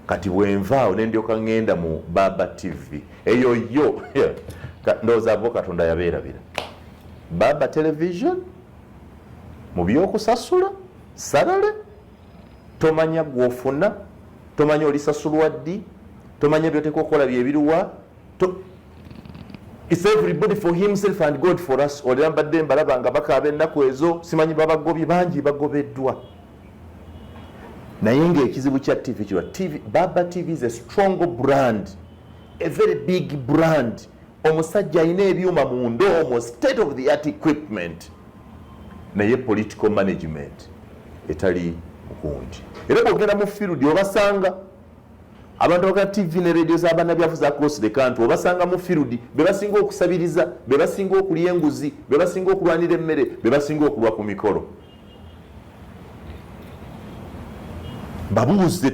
kati bwenvaawo nendyoka ngenda mu BaBa TV eyo yo ndowooza abo Katonda yabeerabira. BaBa television mu byokusasula salale, tomanya gw'ofuna, tomanya olisasulwa ddi, tomanya by'oteeka okukola byebiruwa. It's everybody for himself and God for us. Olera mbadde mbalaba nga bakaaba ennaku ezo, simanyi babagobye bangi bagobeddwa. Naye ng'ekizibu kya TV kiwa BaBa TV is a strong brand, a very big brand. Omusajja alina ebyuma mu ndoomo, state of the art equipment, naye political management etali bulungi. Era bw'ogenda mu field obasanga abantu baka TV ne radio z'abannabyafuzi across the country, obasanga mu field be basinga okusabiriza, be basinga okulya enguzi, be basinga okulwanira emmere, be basinga okulwa ku mikolo. Babuuze